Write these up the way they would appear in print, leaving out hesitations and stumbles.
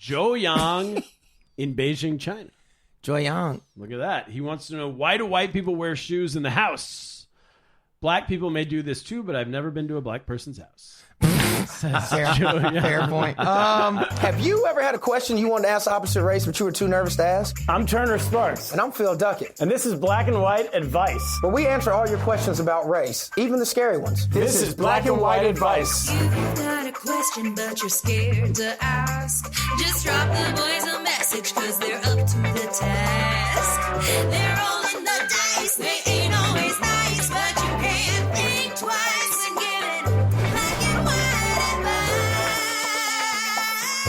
Joe Yang in Beijing, China. Joe Yang. Look at that. He wants to know, why do white people wear shoes in the house? Black people may do this too, but I've never been to a black person's house. Fair point. Have you ever had a question you wanted to ask the opposite race, but you were too nervous to ask? I'm Turner Sparks. And I'm Phil Duckett. And this is Black and White Advice. Where we answer all your questions about race, even the scary ones. This is Black and White Advice. You've got a question, but you're scared to ask. Just drop the boys a message, cause they're up to the task. They're rolling the dice, they ain't always nice, but you can't think twice and get it. Black and White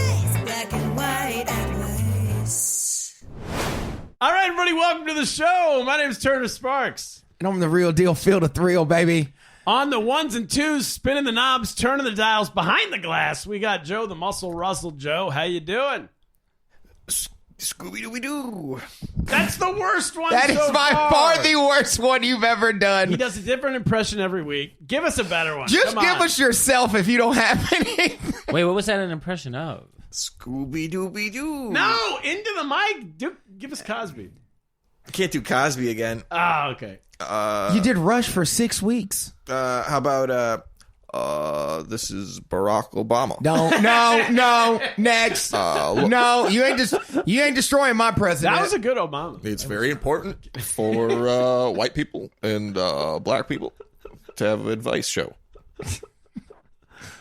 Advice. Black and White Advice. All right, everybody, welcome to the show. My name is Turner Sparks. And I'm the real deal, Phil the Thrill, baby. On the ones and twos, spinning the knobs, turning the dials, behind the glass, we got Joe the Muscle Russell. Joe, how you doing? Scooby-Dooby-Doo. That's the worst one. That is so by far the worst one you've ever done. He does a different impression every week. Give us a better one. Just Come give on. us yourself if you don't have any. Wait, what was that an impression of? Scooby-Dooby-Doo. No, into the mic. Give us Cosby. I can't do Cosby again. Oh, okay. You did Rush for 6 weeks. How about, this is Barack Obama. No. Next. No, you ain't destroying my president. That was a good Obama. It's very important for white people and black people to have an advice show.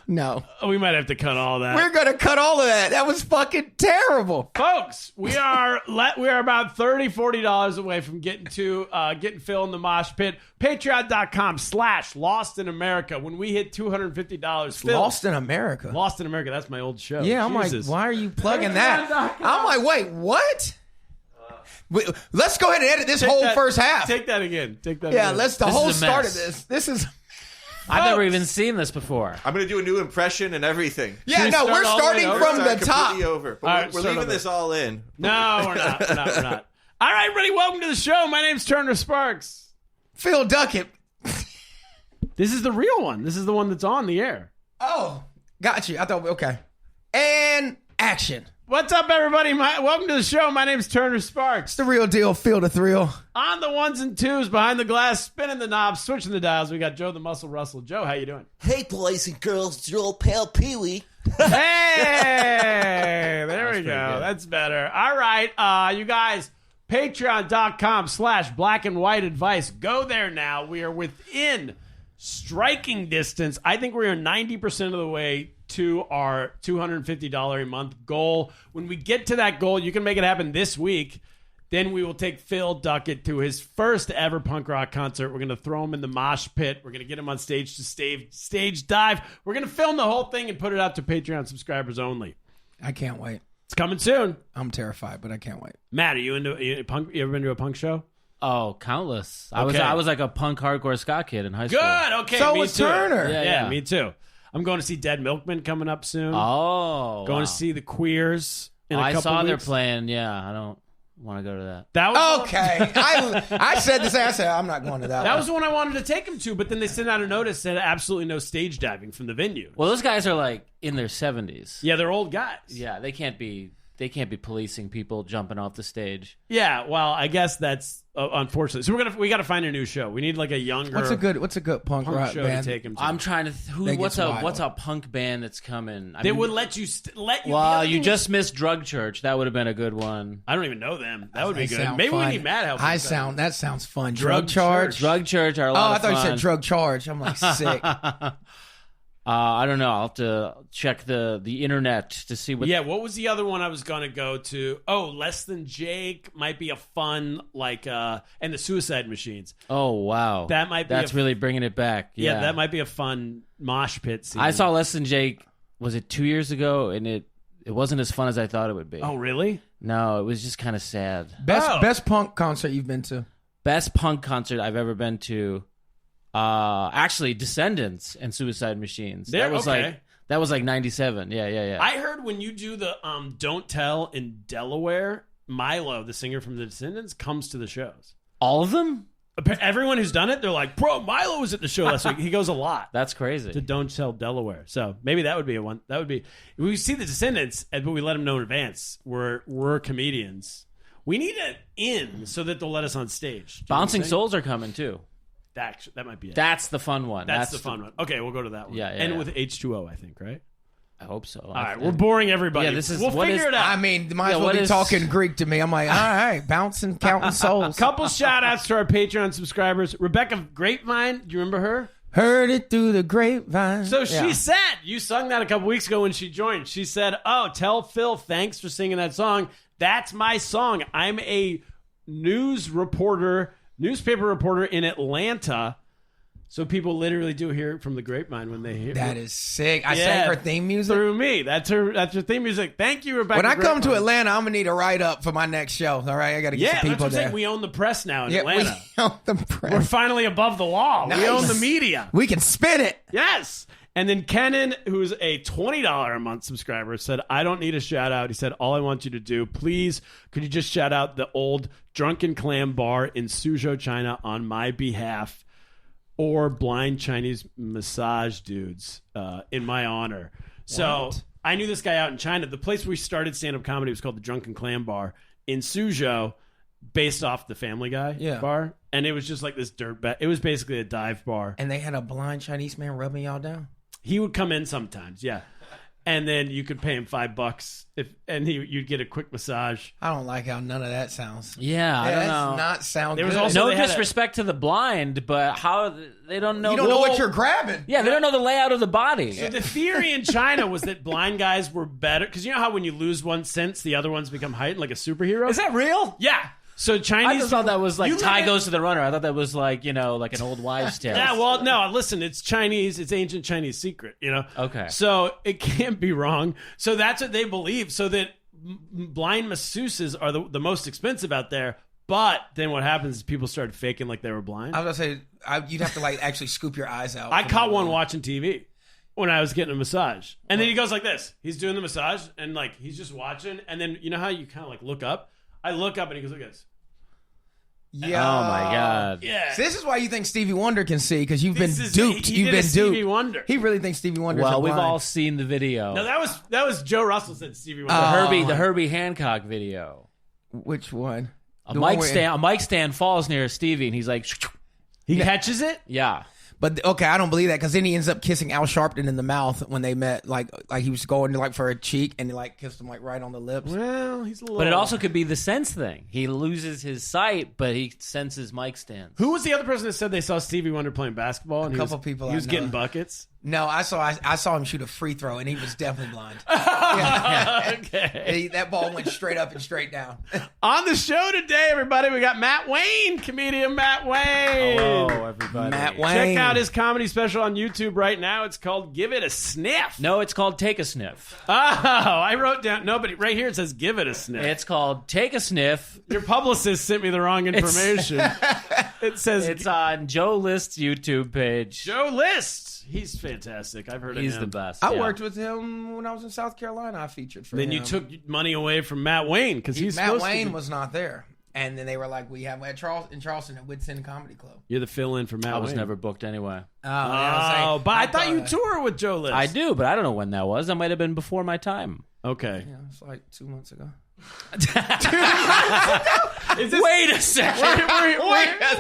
No. We might have to cut all that. We're going to cut all of that. That was fucking terrible. Folks, we are about $30-$40 away from getting Phil in the mosh pit. Patreon.com/Lost in America. When we hit $250, Phil. Lost in America. Lost in America. That's my old show. Yeah, I'm Jesus. like, why are you plugging that? I'm like, wait, what? Let's go ahead and edit this first half. Take that again. Yeah, let's the This whole is a start mess. of this. This is. I've never even seen this before. I'm going to do a new impression and everything. Yeah, we no, start we're all the way starting over? from the Completely top. over. But All right, we're start leaving over. this all in. No, we're not. We're not. All right, everybody, welcome to the show. My name's Turner Sparks. Phil Duckett. This is the real one. This is the one that's on the air. Oh, got you. I thought, okay. And action. What's up, everybody? Welcome to the show. My name's Turner Sparks. It's the real deal, Phil the Thrill. On the ones and twos, behind the glass, spinning the knobs, switching the dials, we got Joe the Muscle Russell. Joe, how you doing? Hey, boys and girls, it's your old pal Pee-wee. Hey, there we go. good. That's better. All right, you guys, patreon.com/Black and White Advice. Go there now. We are within striking distance. I think we are 90% of the way to our $250 a month goal. When we get to that goal, you can make it happen this week. Then we will take Phil Duckett to his first ever punk rock concert. We're going to throw him in the mosh pit. We're going to get him on stage to stage dive. We're going to film the whole thing and put it out to Patreon subscribers only. I can't wait. It's coming soon. I'm terrified, but I can't wait. Matt, are you into punk? You ever been to a punk show? Oh, countless. Okay. I was like a punk hardcore ska kid in high school. Good. Okay. So me was too. Turner. Yeah, Yeah. me too. I'm going to see Dead Milkmen coming up soon. Oh, Going wow. to see the Queers in a I couple saw they're weeks. playing. Yeah, I don't want to go to that. That was Okay. I said this. I said, I'm not going to that That one. was the one I wanted to take him to, but then they sent out a notice that absolutely no stage diving from the venue. Well, those guys are like in their 70s. Yeah, they're old guys. Yeah, they can't be policing people jumping off the stage. Yeah, well, I guess that's unfortunate. So we got to find a new show. We need like a younger What's a good punk rock show band? to take him to. I'm trying to That what's gets a punk band that's coming? They would let you let you. the Well, other you thing just missed Drug Church. That would have been a good one. I don't even know them. That would be They good. sound Maybe fun. we need Matt help. That sounds fun. Drug charge. Drug Church are a Oh, lot I of thought you fun. said drug charge. I'm like sick. I don't know. I'll have to check the internet to see what. Yeah, what was the other one I was going to go to? Oh, Less Than Jake might be a fun, and the Suicide Machines. Oh wow, That might be That's really bringing it back. Yeah, Yeah, that might be a fun mosh pit scene. I saw Less Than Jake. Was it 2 years ago? And it wasn't as fun as I thought it would be. Oh, really? No, it was just kind of sad. Best punk concert you've been to? Best punk concert I've ever been to. Actually, Descendants and Suicide Machines. That was like 97. Yeah. I heard when you do the Don't Tell in Delaware, Milo, the singer from the Descendants, comes to the shows. All of them? Everyone who's done it, they're like, bro, Milo was at the show last week. He goes a lot. That's crazy. To Don't Tell Delaware. So maybe that would be a one. That would be. We see the Descendants, but we let them know in advance. We're comedians. We need an in so that they'll let us on stage. Bouncing Souls are coming too. That might be it. That's the fun one. That's the fun one. Okay, we'll go to that one. Yeah, and with H2O, I think, right? I hope so. All right, we're boring everybody. Yeah, we'll figure it out. I mean, might as well be talking Greek to me. I'm like, all right, bouncing, counting souls. Couple shout outs to our Patreon subscribers. Rebecca Grapevine, do you remember her? Heard it through the grapevine. So she said, you sung that a couple weeks ago when she joined. She said, oh, tell Phil thanks for singing that song. That's my song. I'm a newspaper reporter in Atlanta. So people literally do hear it from the grapevine when they hear that. Is sick. I sang her theme music through me. That's her theme music. Thank you, Rebecca. When I come to Atlanta, I'm gonna need a write up for my next show. All right, I gotta get some people there. We own the press now in Atlanta. We own the press. We're finally above the law. Nice. We own the media. We can spin it. Yes. And then Kenan, who's a $20 a month subscriber, said, I don't need a shout out. He said, all I want you to do, please, could you just shout out the old Drunken Clam bar in Suzhou, China on my behalf, or blind Chinese massage dudes in my honor. So I knew this guy out in China. The place where we started stand-up comedy was called the Drunken Clam bar in Suzhou, based off the Family Guy bar. And it was just like this dirt bag. It was basically a dive bar. And they had a blind Chinese man rubbing y'all down? He would come in sometimes, yeah. And then you could pay him $5 you'd get a quick massage. I don't like how none of that sounds. Yeah, I don't know. Does not sound good. Also, no disrespect to the blind, but how they don't know. You don't know what you're grabbing. Yeah, they don't know the layout of the body. So the theory in China was that blind guys were better because you know how when you lose one sense, the other ones become heightened like a superhero. Is that real? Yeah. So Chinese. I just thought that was like Ty Goes to the Runner. I thought that was like like an old wives' tale. Yeah, well, no, listen, it's Chinese. It's ancient Chinese secret, Okay. So it can't be wrong. So that's what they believe. So that blind masseuses are the most expensive out there. But then what happens is people started faking like they were blind. I was going to say, you'd have to like actually scoop your eyes out. I caught one watching TV when I was getting a massage. And then he goes like this. He's doing the massage and like he's just watching. And then you know how you kind of like look up? I look up and he goes like this. Yeah. Oh my God. Yeah. So this is why you think Stevie Wonder can see because you've been duped. You've been duped. Stevie Wonder. He really thinks Stevie Wonder. Well, we've all seen the video. No, that was Joe Russell said Stevie Wonder. The Herbie Hancock video. Which one? A mic stand falls near Stevie, and he's like, he catches it. Yeah. But okay, I don't believe that because then he ends up kissing Al Sharpton in the mouth when they met. Like he was going like for a cheek and he like kissed him like right on the lips. Well, he's a little. But it also could be the sense thing. He loses his sight, but he senses mic stands. Who was the other person that said they saw Stevie Wonder playing basketball? And a couple people. He was getting buckets. No, I saw him shoot a free throw and he was definitely blind. Okay. That ball went straight up and straight down. On the show today, everybody, we got Matt Wayne, comedian Matt Wayne. Hello, everybody. Matt Wayne. Check out his comedy special on YouTube right now. It's called Give It a Sniff. No, it's called Take a Sniff. Oh, I wrote down. Nobody right here it says Give It a Sniff. It's called Take a Sniff. Your publicist sent me the wrong information. It says it's on Joe List's YouTube page. Joe List. He's fantastic. I've heard of him. He's the best. I worked with him when I was in South Carolina. I featured for him. Then you took money away from Matt Wayne because Matt Wayne was not there. And then they were like, we have in Charleston at Woodson Comedy Club. You're the fill-in for Matt Wayne. I was never booked anyway. But I thought you tour with Joe List. I do, but I don't know when that was. That might have been before my time. Okay. Yeah, it's like 2 months ago. Wait a second.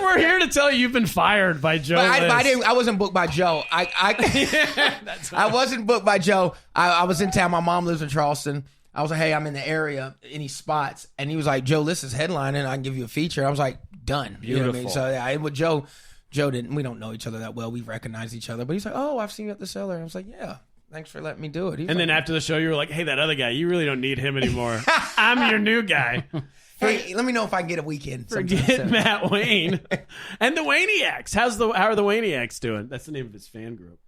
We're here to tell you you've been fired by Joe List. I wasn't booked by Joe. I wasn't booked by Joe. I was in town. My mom lives in Charleston. I was like, hey, I'm in the area. Any spots? And he was like, Joe List is headlining. I can give you a feature. I was like, done. Beautiful. You know what I mean? So yeah, with Joe didn't. We don't know each other that well. We've recognized each other. But he's like, oh, I've seen you at the Cellar. And I was like, yeah. Thanks for letting me do it. And then after the show, you were like, hey, that other guy, you really don't need him anymore. I'm your new guy. Hey, let me know if I can get a weekend. Forget Matt Wayne. And the Wayniacs. How are the Wayniacs doing? That's the name of his fan group.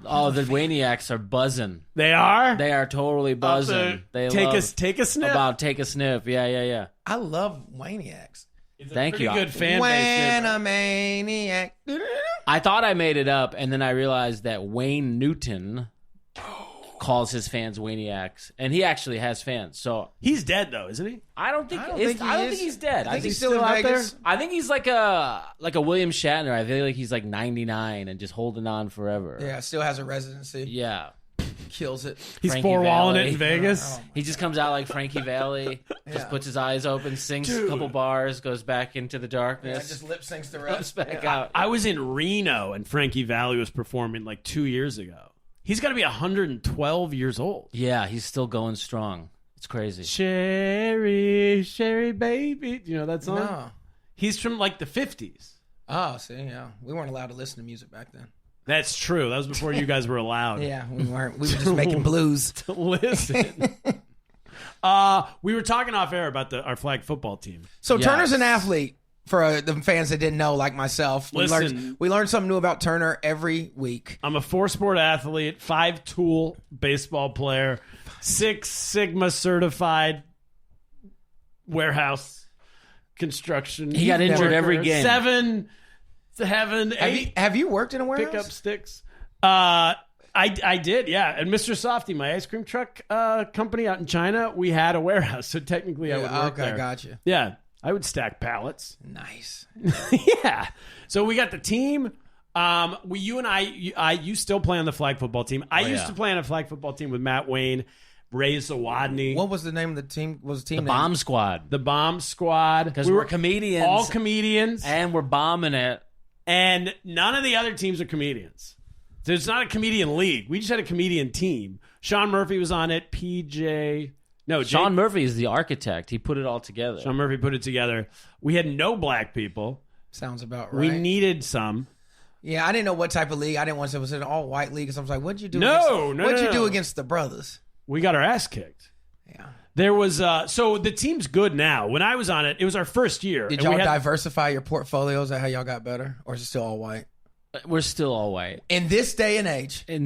Oh, the Wayniacs are buzzing. They are? They are totally buzzing. They take a sniff? About Take a Sniff. Yeah. I love Wayniacs. Thank you. Good fan When base. a maniac. I thought I made it up, and then I realized that Wayne Newton calls his fans waniacs, and he actually has fans. So he's dead though, isn't he? I don't think he's dead. I think he's still out there. I think he's like a William Shatner. I feel like he's like 99 and just holding on forever. Yeah, still has a residency. Yeah. Kills it. He's Frankie four-walling Valli. it in Vegas. He just comes out like Frankie Valli, just puts his eyes open, sings a couple bars, goes back into the darkness. Yeah, just lip syncs the Comes rest. back out. I was in Reno and Frankie Valli was performing like 2 years ago. He's got to be 112 years old. Yeah, he's still going strong. It's crazy. Sherry, Sherry baby. Do you know that song? No. He's from like the 50s. Oh, see, yeah. We weren't allowed to listen to music back then. That's true. That was before you guys were allowed. Yeah, we weren't. We were just making blues. To listen. We were talking off air about our flag football team. So Yes. Turner's an athlete. For the fans that didn't know, like myself, Listen. we learned something new about Turner every week. I'm a 4-sport athlete, 5-tool baseball player, 6 Sigma certified warehouse construction. He got injured worker, every game. 7, 8 Have you worked in a warehouse? pickup sticks. I did, yeah. And Mr. Softy, my ice cream truck company out in China, we had a warehouse, so technically I would work there. Okay, gotcha. Yeah, I would stack pallets. Nice. Yeah. So we got the team. You and you still play on the flag football team. I used to play on a flag football team with Matt Wayne, Ray Zawadney. What was the name of the team? What was the team The name? Bomb Squad. The Bomb Squad. Because we're comedians. All comedians. And we're bombing it. And none of the other teams are comedians. So it's not a comedian league. We just had a comedian team. Sean Murphy was on it. Sean Murphy is the architect. He put it all together. Sean Murphy put it together. We had no black people. Sounds about right. We needed some. Yeah, I didn't know what type of league. I didn't want to. Was it an all white league? Because I was like, what'd you do? What'd you do against the brothers? We got our ass kicked. Yeah. There was so the team's good now. When I was on it, it was our first year. Did and y'all we had- diversify your portfolios? Is that how y'all got better, or is it still all white? We're still all white. In this day and age, We've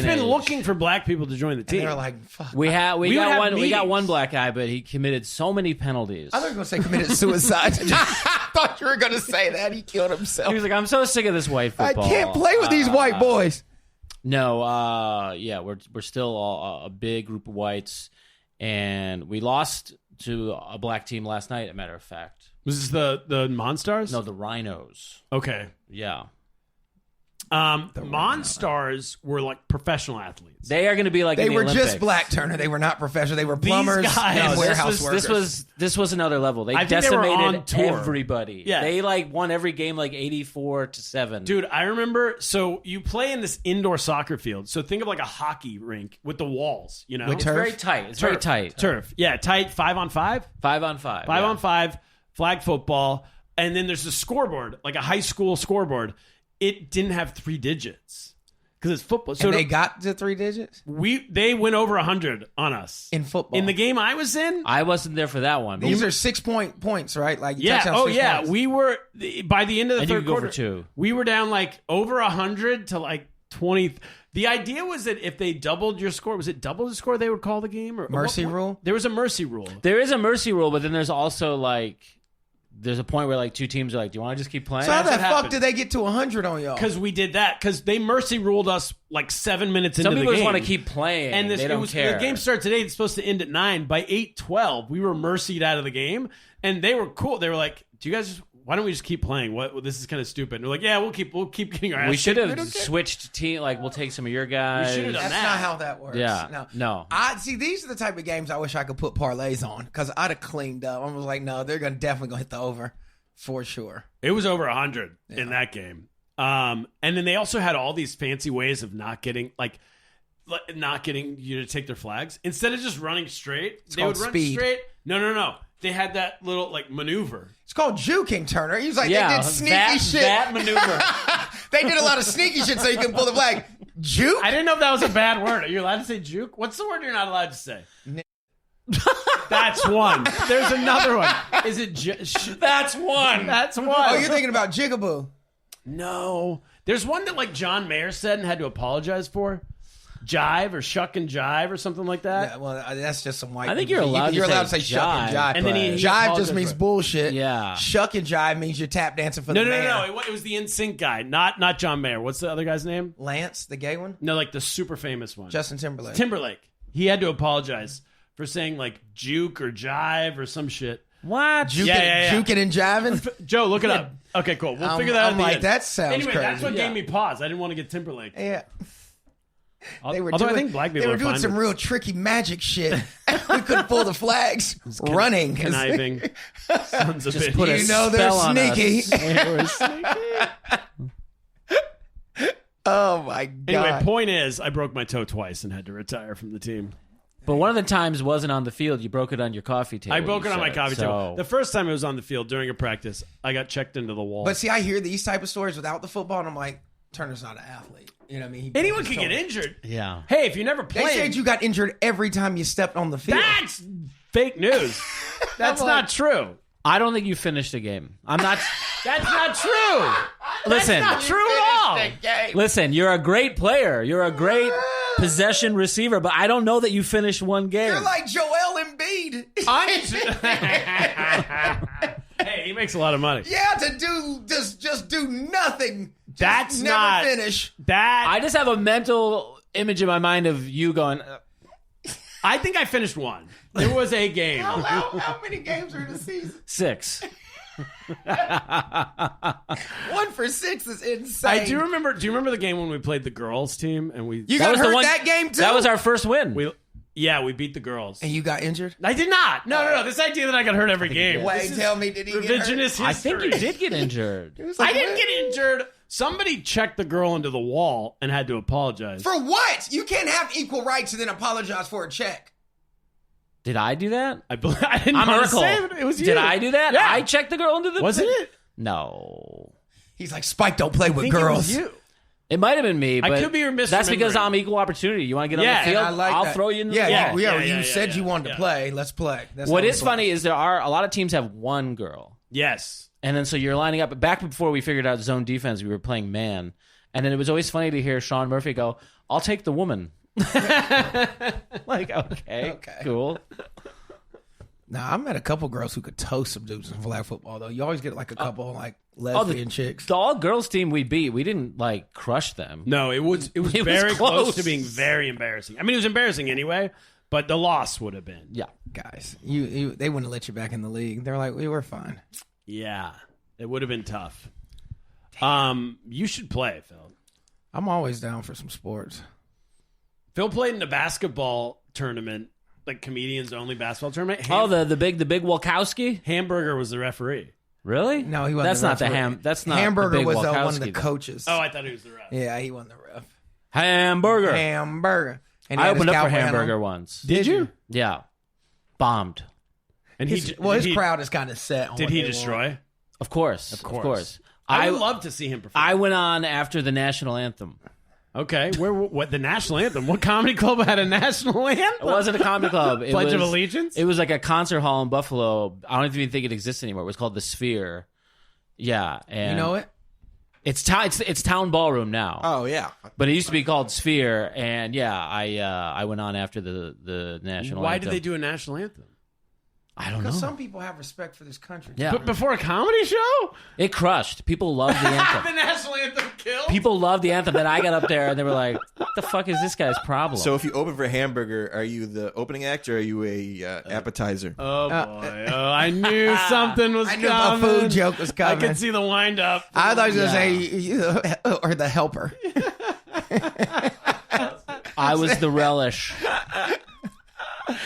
been looking for black people to join the team. they're like, fuck. We got meetings. one black guy, but he committed so many penalties. I thought you were going to say committed suicide. I thought you were going to say that. He killed himself. He was like, I'm so sick of this white I football. can't play with these white boys. No, yeah, we're still a big group of whites, and we lost to a black team last night. As a matter of fact, Was this the Monstars? no, the Rhinos. Okay. Yeah, Monstars were like professional athletes. they are going to be like They in the were Olympics. just black, Turner. They were not professional. They were plumbers guys- and No, warehouse workers. This was another level. They I think they were decimated on tour. everybody. Yeah. They like won every game like 84-7. Dude, I remember. So you play in this indoor soccer field. So think of like a hockey rink with the walls. You know, With it's turf? very tight. It's very tight. Turf. Yeah, tight. 5-on-5. 5-on-5. 5-on-5. Flag football, and then there's a scoreboard, like a high school scoreboard. It didn't have 3 digits because it's football. So And they got to 3 digits? they went over 100 on us In football. in the game I was in. I wasn't there for that one. These are 6-point points, right? Like Yeah. touchdowns, Oh 6 yeah. points. We were by the end of the And you third could go for quarter. 2. We were down like over 100 to like 20. The idea was that if they doubled your score, was it double the score they would call the game or Mercy rule? There was a mercy rule. There is a mercy rule, but then there's also like there's a point where like 2 teams are like, do you want to just keep playing? So how the what fuck happened. did they get to 100 on y'all? Because we did that. Because they mercy ruled us like 7 minutes into Some the people game. just want to keep playing. And they don't care. The game starts at 8. It's supposed to end at 9. By 8:12, we were mercied out of the game, and they were cool. They were like, "Do you guys just? Why don't we just keep playing? What? This is kind of stupid." And we're like, "Yeah, we'll keep getting our ass." We should kicked. have switched team. Like, we'll take some of your guys. We should have done That's that. not how that works. Yeah. No. I see. These are the type of games I wish I could put parlays on because I'd have cleaned up. I was like, no, they're definitely gonna hit the over for sure. It was over 100 in that game. And then they also had all these fancy ways of not getting you to take their flags. Instead of just running straight, they would called run speed. straight. No. They had that little like maneuver. It's called juking, Turner. He was like, Yeah, they did sneaky that, shit. that maneuver. They did a lot of sneaky shit so you can pull the flag. Juke? I didn't know if that was a bad word. Are you allowed to say juke? What's the word you're not allowed to say? That's one. There's another one. Is it That's one. That's one. Oh, you're thinking about jigaboo. No. There's one that like John Mayer said and had to apologize for. jive or shuck and jive or something like that? Yeah, well, that's just some white. I think people. you're allowed to say shuck and jive. And then he jive just apologized means for it. bullshit. Yeah. Shuck and jive means you're tap dancing for No, the no, man. no, no. It was the NSYNC guy, not John Mayer. What's the other guy's name? Lance, the gay one? No, like the super famous one. Justin Timberlake. Timberlake. He had to apologize for saying like juke or jive or some shit. What? Juking and jiving? Joe, look it up. Okay, cool. We'll figure that out. I'm like, that sounds anyway, crazy. that's what gave me pause. I didn't want to get Timberlake. Yeah. Although I think black people they were are doing fine some with real tricky magic shit. We couldn't pull the flags. Running. conniving sons of Just bitches. put a You know they're spell on sneaky. us. They were sneaky. Oh my god. Anyway, point is, I broke my toe twice and had to retire from the team. But one of the times wasn't on the field. You broke it on your coffee table. I broke it on my said. coffee So- table. The first time it was on the field during a practice, I got checked into the wall. But see, I hear these type of stories without the football, and I'm like, Turner's not an athlete. You know what I mean? He anyone just can told get me. injured. Yeah. Hey, if you never They played, said you got injured every time you stepped on the field. that's fake news. That's I'm like- not true. I don't think you finished a game. I'm not. That's not true. Listen. That's not true at all. Listen, you're a great player. You're a great possession receiver, but I don't know that you finished one game. You're like Joel Embiid. Hey, he makes a lot of money. Yeah, to do just do nothing. Just That's never not finish. that. I just have a mental image in my mind of you going, I think I finished one. There was a game. How many games are in a season? 6. 1 for 6 is insane. I do remember. Do you remember the game when we played the girls team and we? You got hurt that game too. That was our first win. we beat the girls. And you got injured. I did not. No. This idea that I got hurt every game. Wait, This is tell me, did he get hurt? revisionist history. I think you did get injured. I didn't get injured. Somebody checked the girl into the wall and had to apologize. For what? You can't have equal rights and then apologize for a check. Did I do that? I didn't I'm want to Urkel. say it. It was you. Did I do that? Yeah. I checked the girl into the Wasn't it? No. He's like, Spike don't play I with think girls. It was you. It might have been me, I but could be misremembering. that's because I'm equal opportunity. You want to get Yeah, on the field? I like I'll that. throw you in the Yeah, wall. you said you wanted to play. Let's play. That's What how we is play. funny is there are a lot of teams have one girl. Yes. And then so you're lining up. Back before we figured out zone defense, we were playing man. And then it was always funny to hear Sean Murphy go, I'll take the woman. Like, okay, cool. Nah, I met a couple girls who could toast some dudes in flag football, though. You always get like a couple like lesbian chicks. The all-girls team we beat, we didn't, like, crush them. No, it was It was very close. close to being very embarrassing. I mean, it was embarrassing anyway, but the loss would have been. Yeah. Guys, they wouldn't let you back in the league. They're like, we were fine. Yeah, it would have been tough. You should play, Phil. I'm always down for some sports. Phil played in a basketball tournament, like comedians only basketball tournament. Oh, the big Walkowski? Hamburger was the referee. Really? No, he wasn't. That's the not the referee. That's not Hamburger the big was Walkowski. one of the coaches. Oh, I thought he was the ref. Yeah, he wasn't the ref. Hamburger. Hamburger. And he I had his opened up for cowboy hat Hamburger on. once. Did you? Yeah. Bombed. And His crowd is kind of set. On Did what he they destroy? want. Of course. Of course. I would love to see him perform. I went on after the national anthem. Okay, what the national anthem? What comedy club had a national anthem? It wasn't a comedy club. It Pledge was, of Allegiance? It was like a concert hall in Buffalo. I don't even think it exists anymore. It was called the Sphere. Yeah, and You know it? It's town ballroom now. Oh yeah. But it used to be called Sphere, and yeah, I went on after the national. Why anthem. did they do a national anthem? I don't know. Because some people have respect for this country. Yeah, But before a comedy show? it crushed. People loved the anthem. The national anthem killed? People loved the anthem. Then I got up there and they were like, "What the fuck is this guy's problem?" So if you open for Hamburger, are you the opening act or are you a appetizer? Oh, boy. Oh, I knew something was I knew a coming. food joke was I coming. could see the wind up. I thought you were going to say, or the helper. I was the relish.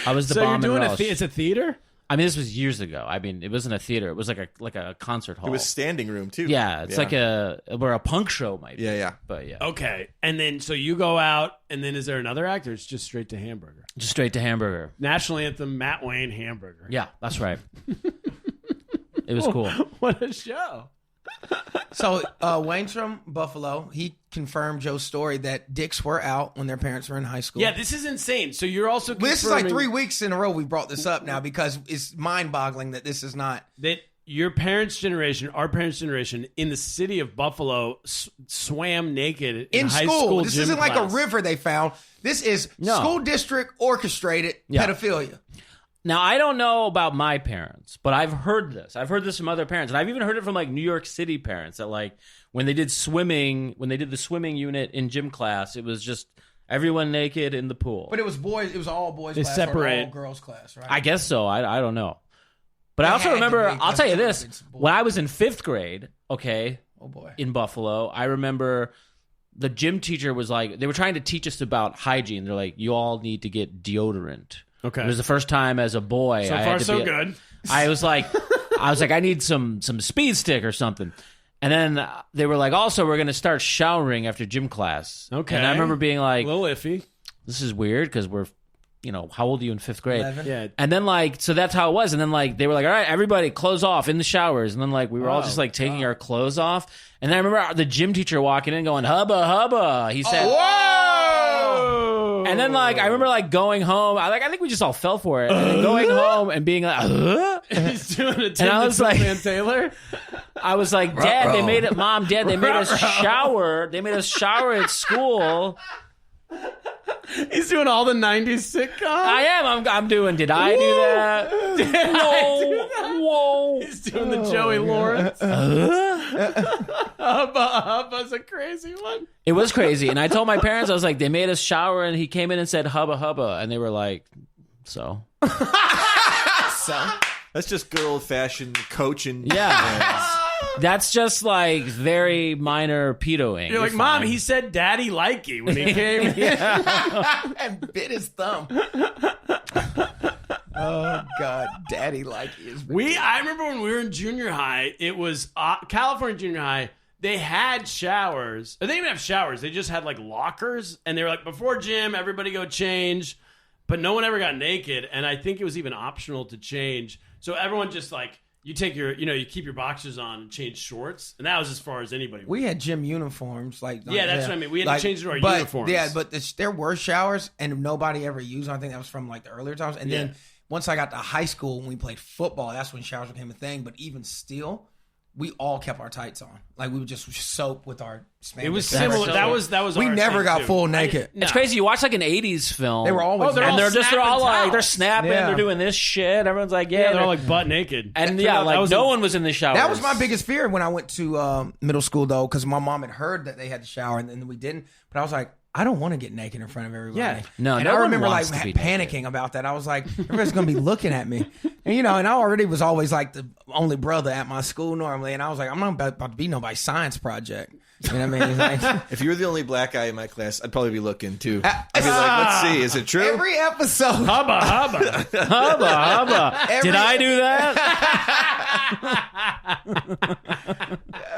I was the So bomb you're and doing relish. it's a theater? I mean, this was years ago. I mean, it wasn't a theater. It was like a concert hall. It was standing room too. yeah, it's like where a punk show might be. Yeah. But yeah, Okay. And then, so you go out, and then is there another act, or it's just straight to Hamburger? just straight to Hamburger. National anthem, Matt Wayne, Hamburger. Yeah, that's right. It was cool. What a show. So Wainstrom, Buffalo, he confirmed Joe's story that dicks were out when their parents were in high school. Yeah, this is insane. So you're also Well, this is like confirming 3 weeks in a row we brought this up now because it's mind-boggling that this is not. that your parents' generation, our parents' generation, in the city of Buffalo, swam naked in high school This gym isn't like class. a river they found. This is school district orchestrated pedophilia. Now, I don't know about my parents, but I've heard this. I've heard this from other parents, and I've even heard it from like New York City parents that like when they did swimming, when they did the swimming unit in gym class, it was just everyone naked in the pool. But it was boys. It was all boys They class separate. or all girls class, right? I guess so. I don't know. But I They also had to remember, be, I'll tell you like, this, it's when I was in 5th grade, okay, Oh boy. in Buffalo, I remember the gym teacher was like, they were trying to teach us about hygiene. They're like, you all need to get deodorant. Okay. It was the first time as a boy. So I far, had to so be, good. I was like, I need some speed stick or something. And then they were like, also, we're going to start showering after gym class. Okay. And I remember being like, A little iffy. this is weird because we're, how old are you in 5th grade? 11. Yeah. And then like, so that's how it was. And then like, they were like, all right, everybody clothes off in the showers. And then like, we were all just like taking our clothes off. And then I remember the gym teacher walking in going, hubba, hubba. He said, Whoa! and then like, I remember like going home. I think we just all fell for it. And then going home and being like, He's doing a And I was like- Van Taylor. I was like, Dad, they made it, Mom, Dad, they made us shower. They made us shower at school. He's doing all the 90s sitcoms. I am. I'm doing. Did I do that? Whoa. He's doing the Joey Lawrence. Hubba's a crazy one. It was crazy. And I told my parents, I was like, they made us shower, and he came in and said, hubba, hubba. And they were like, so? That's just good old fashioned coaching. Yeah. That's just like very minor pedoing. You're like, Mom, he said daddy likey when he came in. And bit his thumb. Oh God, Daddy like is. I remember when we were in junior high, it was California junior high. They had showers. They didn't even have showers. They just had like lockers, and they were like, before gym, everybody go change. But no one ever got naked, and I think it was even optional to change. So everyone just like, you take your, you keep your boxers on and change shorts, and that was as far as anybody went. We had gym uniforms, Yeah, that's what I mean. We had to change into our uniforms. Yeah, but there were showers, and nobody ever used them. I think that was from like the earlier times. And then once I got to high school, when we played football, that's when showers became a thing. But even still, we all kept our tights on. Like we would just soap with our spandex. It was similar. That was. We our never thing, got too. full naked. It's crazy. You watch like an 80s film. They were always they're all and they're all like, snapping they're towels. snapping, Yeah. they're doing this shit. Everyone's like, Yeah, they're all like butt naked. and That yeah, like was no one was in the shower. That was my biggest fear when I went to middle school, though, because my mom had heard that they had to shower and then we didn't. But I was like, I don't want to get naked in front of everybody. Yeah. No, and no I one remember like wants to be panicking about that. I was like, everybody's gonna be looking at me, and and I already was always like the only brother at my school normally, and I was like, I'm not about to be nobody's science project. You know what I mean? It's like, If you were the only black guy in my class, I'd probably be looking too. I'd be like, let's see, is it true? every episode, Hubba. hubba. Did I do that?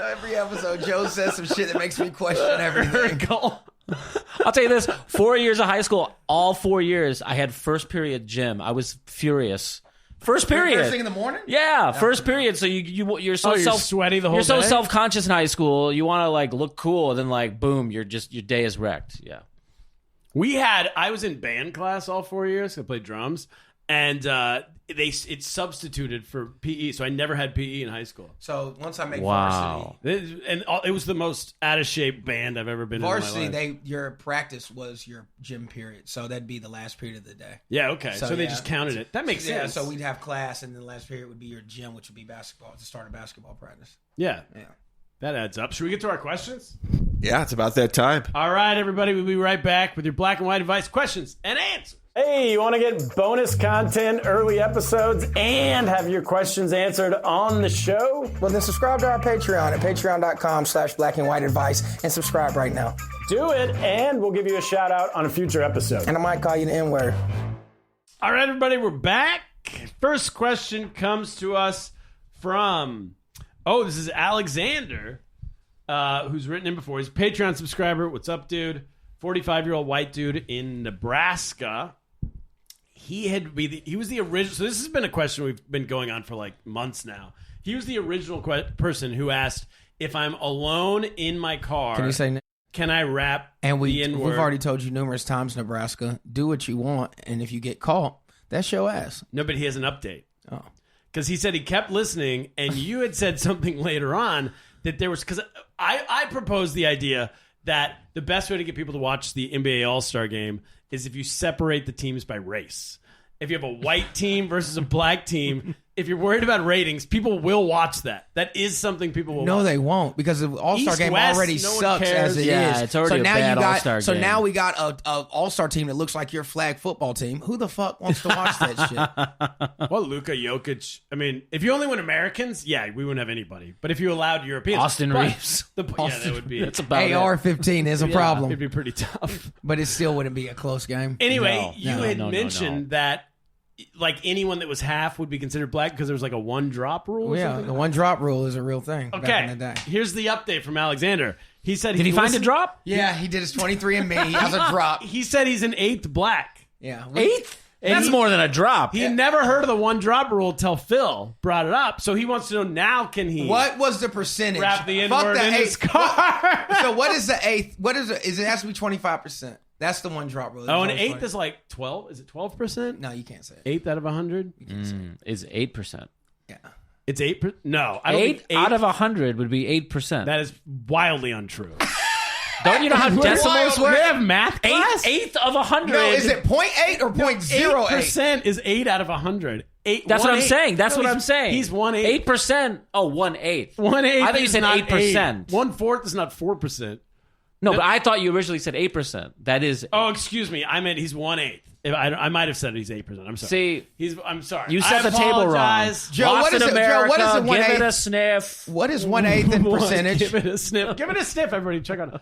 every episode, Joe says some shit that makes me question everything. I'll tell you this: 4 years of high school, all 4 years, I had first period gym. I was furious. First period. First thing in the morning? Yeah, first period. So you're so you're sweaty the whole You're so day? self-conscious in high school. You want to like look cool, and then like boom, your day is wrecked. Yeah. I was in band class all 4 years. I played drums, and it substituted for PE, so I never had PE in high school. So once I make Wow. It was the most out of shape band I've ever been in my varsity, life. your practice was your gym period, so that'd be the last period of the day. Yeah, okay. So they yeah. just counted it. That makes sense. So we'd have class, and then the last period would be your gym, which would be basketball, the start of basketball practice. Yeah. Yeah. That adds up. Should we get to our questions? Yeah, it's about that time. All right, everybody. We'll be right back with your black and white advice, questions, and answers. Hey, you want to get bonus content, early episodes, and have your questions answered on the show? Well, then subscribe to our Patreon at patreon.com/blackandwhiteadvice and subscribe right now. Do it, and we'll give you a shout out on a future episode. And I might call you the N-word. All right, everybody, we're back. First question comes to us from, this is Alexander, who's written in before. He's a Patreon subscriber. What's up, dude? 45-year-old white dude in Nebraska. He was the original. So this has been a question we've been going on for like months now. He was the original person who asked, if I'm alone in my car, Can you say? can I rap And the N-word? we've already told you numerous times, Nebraska, do what you want, and if you get caught, that's your ass. No, but he has an update. Oh. because he said he kept listening, and you had said something later on that there was, because I proposed the idea that the best way to get people to watch the NBA All-Star game is if you separate the teams by race. If you have a white team versus a black team, if you're worried about ratings, people will watch that. That is something people will watch. No, they won't, because the All-Star game East-West, already no one sucks cares. as it is. Yeah, it's already a bad All-Star So game. now we got a All-Star team that looks like your flag football team. Who the fuck wants to watch that shit? Well, Luka Jokic. I mean, if you only went Americans, yeah, we wouldn't have anybody. But if you allowed Europeans, Austin but Reeves. yeah, that would be. That's about it. AR-15 is a problem, It'd be pretty tough. but it still wouldn't be a close game. Anyway, you had no. mentioned that like anyone that was half would be considered black because there was like a one drop rule. Or Yeah, something? the one drop rule is a real thing. Okay, Back in the day. here's the update from Alexander. He said Did he find a drop? Yeah, he did his 23andMe. He has a drop. He said he's an 8th black. Yeah, Eighth? And That's he- more than a drop. He never heard of the one drop rule till Phil brought it up. So he wants to know now, can he What was the percentage? wrap the Fuck N-word the in his eighth. car? So what is the eighth? What is it? Is it has to be 25%? That's the one drop rule. Oh, an There's always 8th is like 12. Is it 12%? no, you can't say it. 8th out of 100? Is 8%. Yeah. It's 8%? No. I don't think 8 out of 100 would be 8%. That is wildly untrue. Don't you know how decimals We work? have math class? Eighth of 100. No, is it 0.8 or 0.08? 8% is 8 out of 100. That's what I'm 1/8. saying. That's No, what I'm saying. He's 1/8. 8%. Oh, 1/8. 1/8. I thought you said 8%. 1/4 is not 4%. No, but I thought you originally said 8%. That is. Oh, excuse me. I meant he's 1/8. I might have said he's 8%. I'm sorry. See, I'm sorry. you set I the table wrong. apologize. Joe, Lost what is in it? Joe, America, what is it? give it 1/8? a sniff. What is 1/8 in percentage? Give it a sniff. Give it a sniff, everybody. Check on it.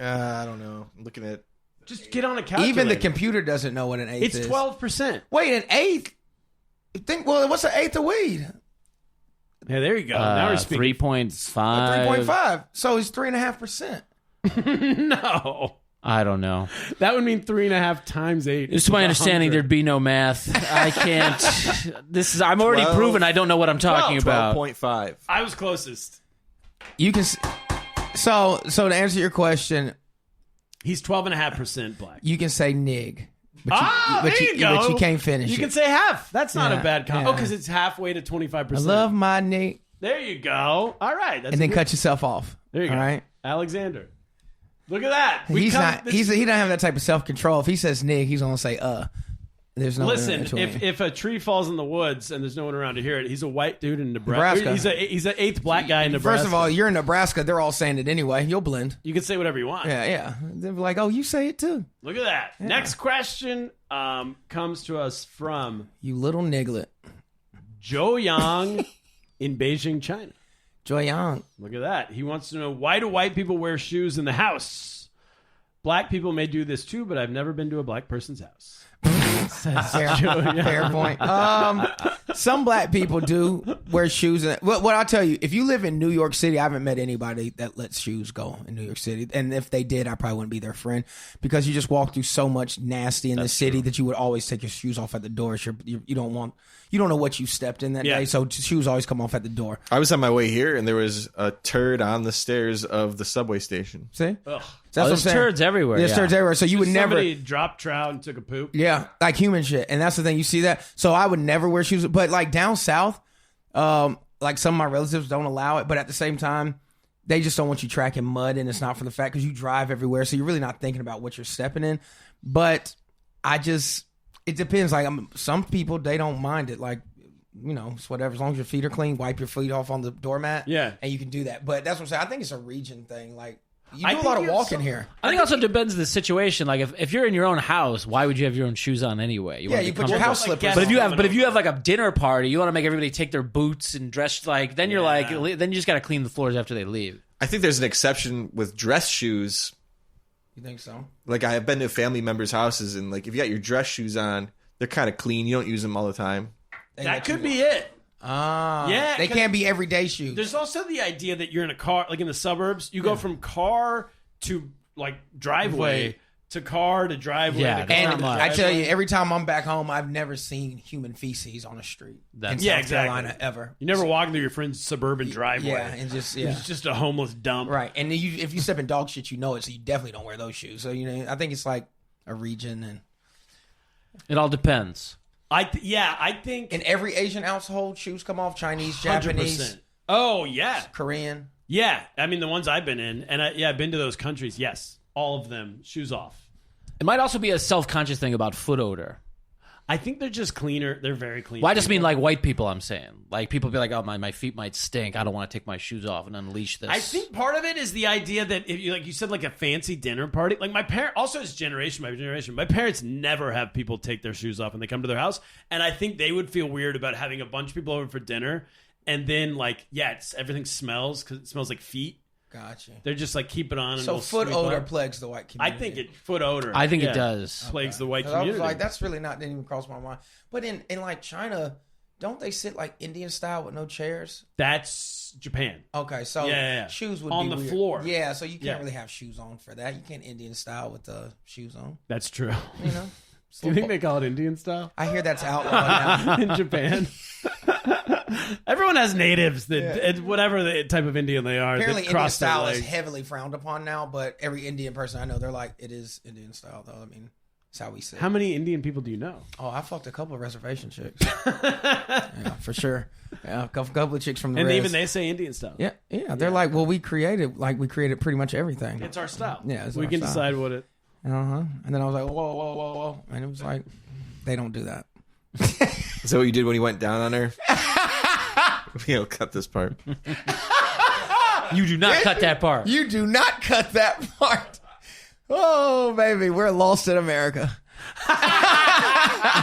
I don't know. I'm looking at. Just get on a calculator. Even the computer doesn't know what an eighth It's is. 12%. Wait, an eighth? Well, what's an eighth of weed? Yeah, there you go. Now we're speaking. 3.5. 3.5. So it's 3.5%. No. I don't know. That would mean 3.5 times 8. It's my understanding there'd be no math. I can't. I'm already 12. proven I don't know what I'm talking about. 12.5. I was closest. You can. So to answer your question, He's 12.5% black. you can say nig. But There you go. But you can't finish You it. can say half. That's not Yeah, a bad combo. yeah. Oh, because it's halfway to 25%. I love my nig. There you go. All right. That's And then good. cut yourself off. There you go. All right. Alexander. Look at that. He doesn't have that type of self control. If he says nig, he's gonna say There's no Listen, in between. if a tree falls in the woods and there's no one around to hear it, he's a white dude in Nebraska. Nebraska. He's an 8th black guy in Nebraska. First of all, you're in Nebraska. They're all saying it anyway. You'll blend. you can say whatever you want. Yeah. They're like, oh, you say it too. Look at that. Next question comes to us from You little niglet. Zhou Yang in Beijing, China. Joy Yang. Look at that. He wants to know, why do white people wear shoes in the house? Black people may do this too, but I've never been to a black person's house. Fair point. Some black people do wear shoes. What I'll tell you, if you live in New York City, I haven't met anybody that lets shoes go in New York City. And if they did, I probably wouldn't be their friend, because you just walk through so much nasty in the city that you would always take your shoes off at the door. You don't know what you stepped in that day, so shoes always come off at the door. I was on my way here, and there was a turd on the stairs of the subway station. See? Ugh. That's what I'm There's saying. turds everywhere. There's turds everywhere. So you would never. Somebody dropped trout and took a poop. Yeah, like human shit. And that's the thing. You see that? So I would never wear shoes. But like down south, like some of my relatives don't allow it. But at the same time, they just don't want you tracking mud. And it's not for the fact because you drive everywhere. So you're really not thinking about what you're stepping in. But it depends. Like some people, they don't mind it. Like, it's whatever. As long as your feet are clean, wipe your feet off on the doormat. Yeah. And you can do that. But that's what I'm saying. I think it's a region thing. Like, you I do a think lot of you have walking some- here. I think it also depends on the situation. Like if you're in your own house, why would you have your own shoes on anyway? Yeah, you put your house slippers on. But if you have like a dinner party, you want to make everybody take their boots and dress like. Then you're then you just got to clean the floors after they leave. I think there's an exception with dress shoes. You think so? Like I have been to family members' houses, and like if you got your dress shoes on, they're kind of clean. You don't use them all the time. That could be it. Yeah, they can't be everyday shoes. There's also the idea that you're in a car, like in the suburbs, you go from car to like driveway to car to driveway. Yeah, to car And to I driveway. tell you, every time I'm back home, I've never seen human feces on the street in South Carolina ever. You never walk through your friend's suburban driveway. Yeah, and It's just a homeless dump. right. And if you step in dog shit, you know it. So you definitely don't wear those shoes. So I think it's like a region, and It all depends. I think In every Asian household, shoes come off. Chinese, 100%. Japanese, Oh yeah, Korean. yeah. I mean, the ones I've been in, and I've been to those countries. Yes, all of them, shoes off. It might also be a self-conscious thing about foot odor. I think they're just cleaner. They're very clean. Well, I just mean like white people, I'm saying. Like people be like, oh, my feet might stink. I don't want to take my shoes off and unleash this. I think part of it is the idea that if you, like you said, like a fancy dinner party, like my parents, also it's my generation, my parents never have people take their shoes off when they come to their house. And I think they would feel weird about having a bunch of people over for dinner. And then like, everything smells because it smells like feet. Gotcha. They're just like, keep it on. And So we'll foot sweep odor up. plagues the white I community. think foot odor. I think it does. Plagues the white 'Cause I community. was like, that's really didn't even cross my mind. But in like China, don't they sit like Indian style with no chairs? That's Japan. Okay, so Yeah. shoes would On be the weird. floor. Yeah, so you can't Yeah. really have shoes on for that. You can't Indian style with the shoes on. That's true. You know. Do you think they call it Indian style I hear that's outlawed now. in Japan? Everyone has natives that whatever the type of Indian they are. Apparently, that Indian cross their style is legs. heavily frowned upon now. But every Indian person I know, they're like, it is Indian style, though. I mean, that's how we say. How many Indian people do you know? Oh, I fucked a couple of reservation chicks. Yeah, for sure. Yeah, a couple of chicks from the And res. even they say Indian style. Yeah. They're like, well, we created pretty much everything. It's our style. Yeah, it's we our can style. decide what it. And then I was like, whoa, and it was like, they don't do that. Is that what you did when you went down on her? We'll cut this part. You do not cut that part. You do not cut that part. Oh, baby, we're lost in America.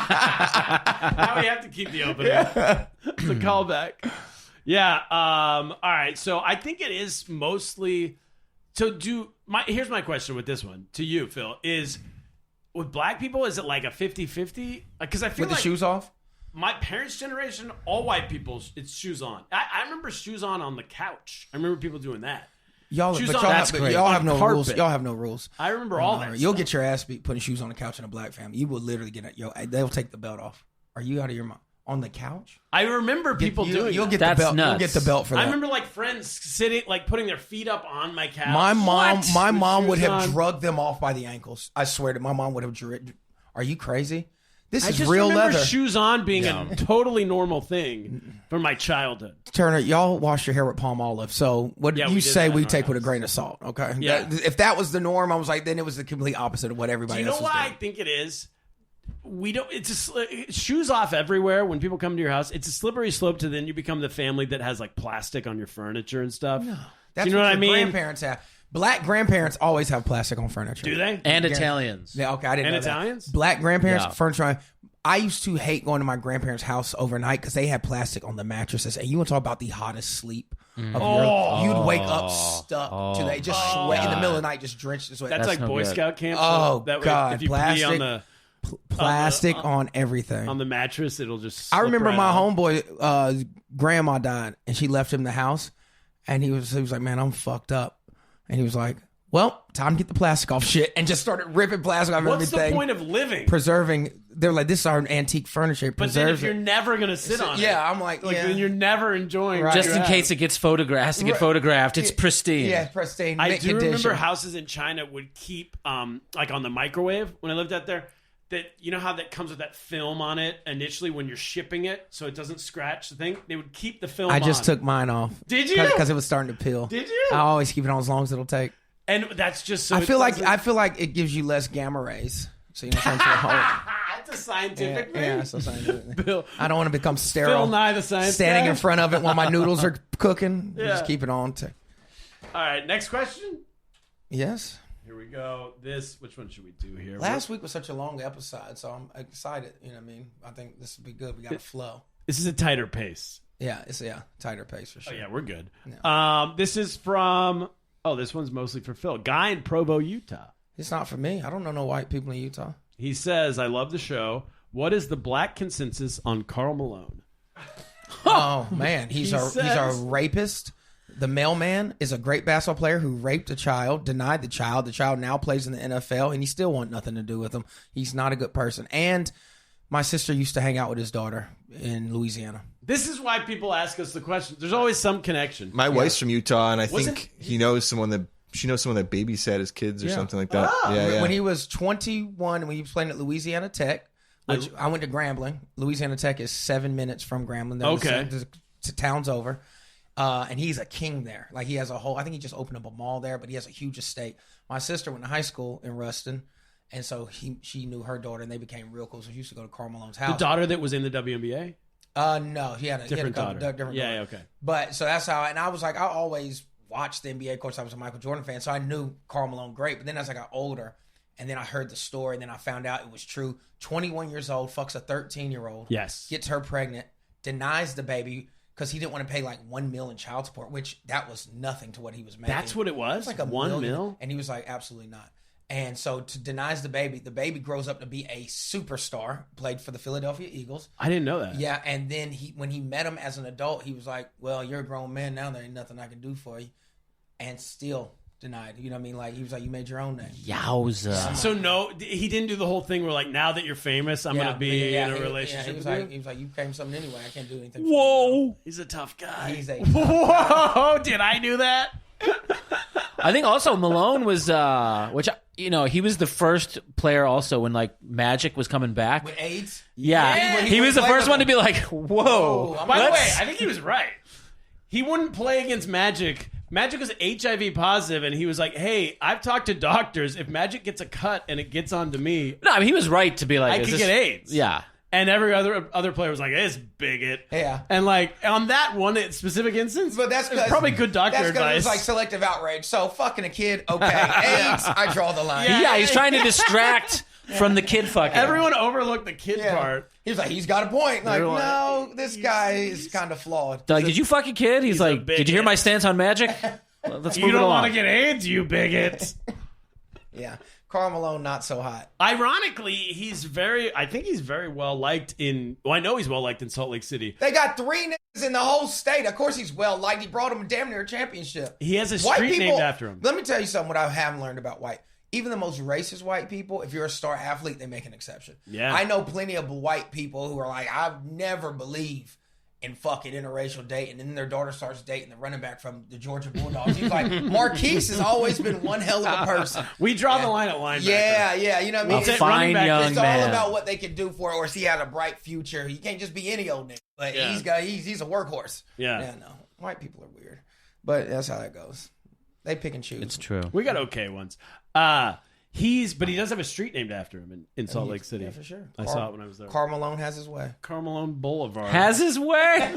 Now we have to keep the opening. It's a callback. Yeah. All right. So I think it is mostly. So here's my question with this one to you, Phil, is with black people, is it like a 50-50? Because I feel With the like shoes off? my parents' generation, all white people, it's shoes on. I remember shoes on the couch. I remember people doing that. Y'all Shoes have on no carpet. rules. Y'all have no rules. I remember all that. You'll stuff. get your ass beat putting shoes on the couch in a black family. You will literally they'll take the belt off. Are you out of your mind? On the couch? I remember people doing You'll that. get That's the belt. nuts. You'll get the belt for that. I remember like friends sitting, like putting their feet up on my couch. My mom With would shoes have on. drugged them off by the ankles. I swear to my mom would have. Are you crazy? This I is just real remember leather. shoes on being a totally normal thing from my childhood. Turner, y'all wash your hair with palm olive. So what Yeah, you we did say that we in our take with a house. grain of salt, okay? Yeah. If that was the norm, I was like, then it was the complete opposite of what Do everybody you know else was why I doing. think it is? We don't. It's shoes off everywhere when people come to your house. It's a slippery slope to then you become the family that has like plastic on your furniture and stuff. No, That's Do you know what I your mean? grandparents have. Black grandparents always have plastic on furniture. Do they? And Italians. Yeah, okay, I didn't And know that. Italians? Black grandparents, Yeah. furniture. I used to hate going to my grandparents' house overnight because they had plastic on the mattresses. And you want to talk about the hottest sleep of your you'd wake up stuck to that. Just sweat in the middle of the night, just drenched in sweat. That's like no Boy good. Scout camp. Oh, that way God, If you plastic. pee on plastic on everything. the mattress, it'll just. I slip remember right my off. homeboy grandma died, and she left him the house, and he was like, "Man, I'm fucked up," and he was like, "Well, time to get the plastic off shit," and just started ripping plastic off What's everything. the point of living? Preserving. They're like, "This is our antique furniture." But then if Preserves you're it. never gonna sit on it, Yeah, I'm like, yeah. then you're never enjoying. Right. what Just you in have. case it gets photographed, it's pristine. Yeah, pristine. I mint do condition. remember houses in China would keep like on the microwave when I lived out there. That you know how that comes with that film on it initially when you're shipping it, so it doesn't scratch the thing. They would keep the film. I just on. took mine off. Did you? Because it was starting to peel. Did you? I always keep it on as long as it'll take. And that's just. So I it feel like doesn't- it gives you less gamma rays. So you know what I'm saying? It's a scientific thing. Yeah, so scientific. Bill, I don't want to become sterile. Phil Nye the Science Standing Guy. in front of it while my noodles are cooking. Yeah. Just keep it on. All right, next question. Yes. Here we go. Which one should we do here? Last week was such a long episode, so I'm excited. You know what I mean? I think this will be good. We got a flow. This is a tighter pace. Yeah, it's tighter pace for Oh sure. yeah, we're good. This is from. Oh, this one's mostly for Phil. Guy in Provo, Utah. It's not for me. I don't know no white people in Utah. He says, "I love the show. What is the black consensus on Karl Malone?" Oh man, he's He a says- rapist. The mailman is a great basketball player who raped a child, denied the child. The child now plays in the NFL, and he still want nothing to do with him. He's not a good person. And my sister used to hang out with his daughter in Louisiana. This is why people ask us the question. There's always some connection. My wife's from Utah, and I Wasn't- think she knows someone that babysat his kids or something like that. Oh. Yeah. When he was 21, when he was playing at Louisiana Tech, Which I went to Grambling. Louisiana Tech is 7 minutes from Grambling. The town's over. And he's a king there. Like he has a whole, I think he just opened up a mall there, but he has a huge estate. My sister went to high school in Ruston. And so she knew her daughter and they became real close. So she used to go to Karl Malone's house. The daughter that was in the WNBA? No, he had a different daughter. Different daughter. Okay. But so that's how, and I was like, I always watched the NBA. Of course, I was a Michael Jordan fan, so I knew Karl Malone great. But then as I got older, and then I heard the story, and then I found out it was true. 21 years old, fucks a 13-year-old. Yes. Gets her pregnant, denies the baby because he didn't want to pay like $1 million in child support, which that was nothing to what he was making. That's what it was? Like $1 million? And he was like, absolutely not. And so denies the baby grows up to be a superstar, played for the Philadelphia Eagles. I didn't know that. Yeah, and then when he met him as an adult, he was like, well, you're a grown man now, there ain't nothing I can do for you. And still denied. You know what I mean? Like, he was like, you made your own name. Yowza. So no, he didn't do the whole thing where like, now that you're famous, I'm going to be in a relationship with you? He was like, you became something anyway. I can't do anything for Whoa. He's a tough guy. He's a Whoa, did I do that? I think also Malone was, he was the first player also when like Magic was coming back. With AIDS? Yeah. He was the first one to be like, whoa. By the way, I think he was right. He wouldn't play against Magic. Magic was HIV positive, and he was like, hey, I've talked to doctors. If Magic gets a cut and it gets onto me, No, I mean, he was right to be like, I could get AIDS. Yeah. And every other player was like, "This bigot." Yeah. And like on that one specific instance, But that's probably good doctor that's advice. It was like selective outrage. So fucking a kid, okay. AIDS, I draw the line. Yeah, he's trying to distract from the kid fucking. Everyone overlooked the kid part. He was like, he's got a point. Like, Everyone- no, this guy is kind of flawed. Doug, did you fuck a kid? He's a like, bigot. did you hear my stance on Magic? Well, let's You move it don't along. want to get AIDS, you bigot. Yeah. Karl Malone, not so hot. Ironically, I think he's very well liked I know he's well liked in Salt Lake City. They got 3 niggas in the whole state. Of course he's well liked. He brought him damn near a championship. He has a White street people, named after him. Let me tell you something what I haven't learned about white. Even the most racist white people, if you're a star athlete, they make an exception. Yeah. I know plenty of white people who are like, I never believe in fucking interracial dating, and then their daughter starts dating the running back from the Georgia Bulldogs. He's like, Marquise has always been one hell of a person. We draw the line at linebacker. Yeah, you know what I mean? A fine young It's man. all about what they can do for it, or if he had a bright future. You can't just be any old nigga. But Yeah. he's a workhorse. Yeah. No. White people are weird. But that's how that goes. They pick and choose. It's true. We got okay ones. But he does have a street named after him in Salt Lake City. Yeah, for sure. I saw it when I was there. Karl Malone has his way. Karl Malone Boulevard. Has his way?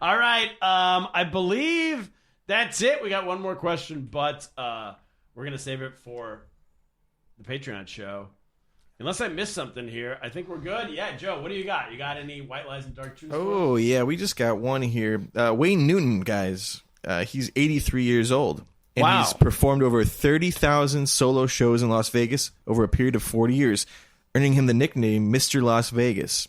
All right. I believe that's it. We got one more question, but we're going to save it for the Patreon show. Unless I missed something here, I think we're good. Yeah, Joe, what do you got? You got any white lies and dark truths? Oh, yeah, we just got one here. Wayne Newton, guys. He's 83 years old. And Wow. he's performed over 30,000 solo shows in Las Vegas over a period of 40 years, earning him the nickname Mr. Las Vegas.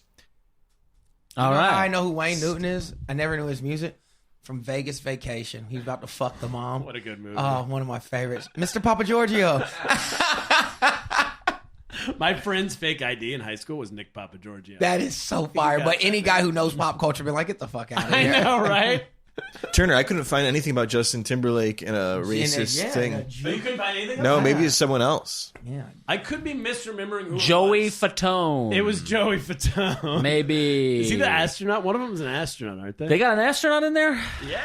All You know right. how I know who Wayne Newton is? I never knew his music. From Vegas Vacation. He was about to fuck the mom. What a good movie. Oh, one of my favorites. Mr. Papa Giorgio. My friend's fake ID in high school was Nick Papagiorgio. That is so fire. But any guy who knows pop culture be like, get the fuck out of I here. know, right? Turner, I couldn't find anything about Justin Timberlake and a racist thing. But you couldn't find anything? No, about maybe that? it's someone else. Yeah. I could be misremembering who Joey it was. Fatone. It was Joey Fatone. Maybe. Is he the astronaut? One of them is an astronaut, aren't they? They got an astronaut in there? Yeah.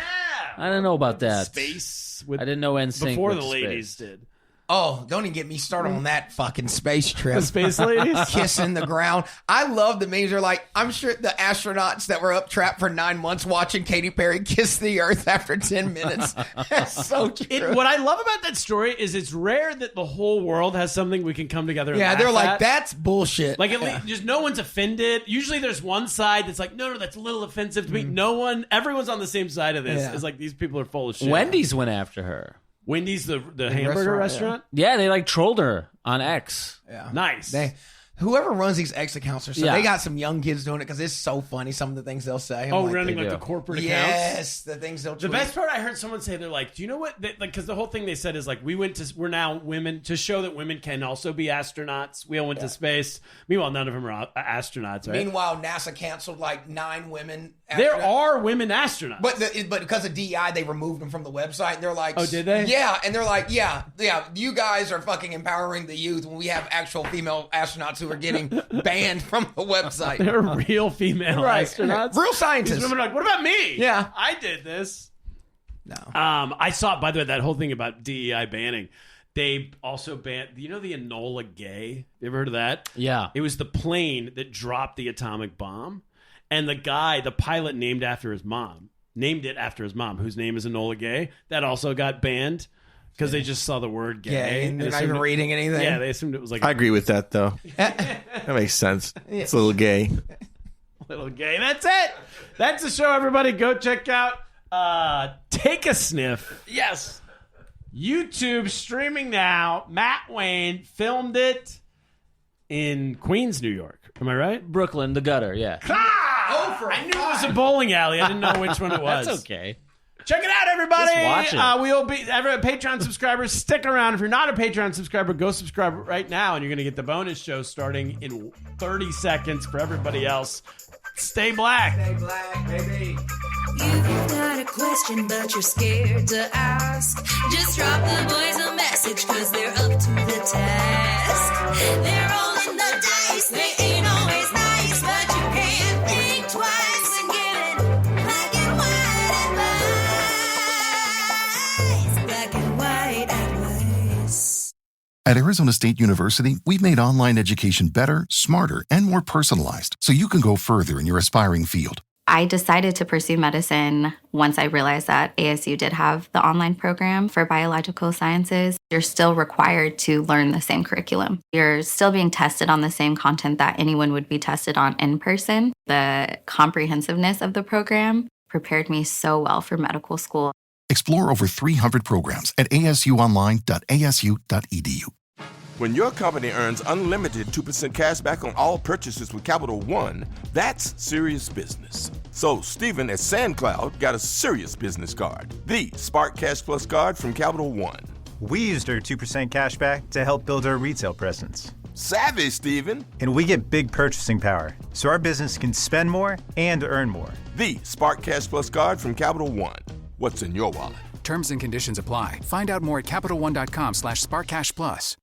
I didn't know about that. Space. With, I didn't know NSYNC before with the space. ladies did. Oh, don't even get me started on that fucking space trip. The space ladies? Kissing the ground. I love the memes. They're like, I'm sure the astronauts that were up trapped for 9 months watching Katy Perry kiss the earth after 10 minutes. That's so true. What I love about that story is it's rare that the whole world has something we can come together and Yeah, laugh they're like, at. that's bullshit. Like, at least just no one's offended. Usually there's one side that's like, no, that's a little offensive to me. Everyone's on the same side of this. Yeah. It's like, these people are full of shit. Wendy's went after her. Wendy's, the hamburger restaurant? Yeah, they like trolled her on X. Yeah. Nice. Whoever runs these X accounts or so, Yeah. they got some young kids doing it because it's so funny. Some of the things they'll say. I'm like, running they like do. the corporate accounts. yes, the things they'll. The tweet. best part I heard someone say, they're like, do you know what? Because the whole thing they said is like, we're now women to show that women can also be astronauts. We all went to space. Meanwhile, none of them are astronauts, right? Meanwhile, NASA canceled like 9 women. There astronauts. are women astronauts. But because of DEI, they removed them from the website. And they're like, Oh, did they? Yeah, and they're like, yeah. You guys are fucking empowering the youth when we have actual female astronauts who are getting banned from the website. They're real female astronauts. Real These scientists. women are like, what about me? Yeah. I did this. No. I saw, by the way, that whole thing about DEI banning. They also banned, the Enola Gay? You ever heard of that? Yeah. It was the plane that dropped the atomic bomb. And the pilot named it after his mom, whose name is Enola Gay. That also got banned because they just saw the word gay. And they're not assumed even reading anything. Yeah, they assumed it was like I agree with that, though. That makes sense. It's a little gay. little gay. That's it. That's the show, everybody. Go check out Take a Sniff. Yes. YouTube streaming now. Matt Wayne filmed it in Queens, New York. Am I right? Brooklyn, the gutter, yeah. I knew it was a bowling alley. I didn't know which one it was. That's okay. Check it out, everybody. Just watch it. We'll be Patreon subscribers. Stick around. If you're not a Patreon subscriber, go subscribe right now, and you're going to get the bonus show starting in 30 seconds for everybody else. Stay black. Stay black, baby. You've got a question, but you're scared to ask. Just drop the boys a message, cause they're up to the task. They're rolling the dice, they ain't always nice, but you can't think twice when giving black and white advice. Black and white advice. At Arizona State University, we've made online education better, smarter, and more personalized so you can go further in your aspiring field. I decided to pursue medicine once I realized that ASU did have the online program for biological sciences. You're still required to learn the same curriculum. You're still being tested on the same content that anyone would be tested on in person. The comprehensiveness of the program prepared me so well for medical school. Explore over 300 programs at asuonline.asu.edu. When your company earns unlimited 2% cash back on all purchases with Capital One, that's serious business. So Stephen at SandCloud got a serious business card, the Spark Cash Plus card from Capital One. We used our 2% cash back to help build our retail presence. Savvy, Stephen. And we get big purchasing power, so our business can spend more and earn more. The Spark Cash Plus card from Capital One. What's in your wallet? Terms and conditions apply. Find out more at CapitalOne.com/SparkCashPlus.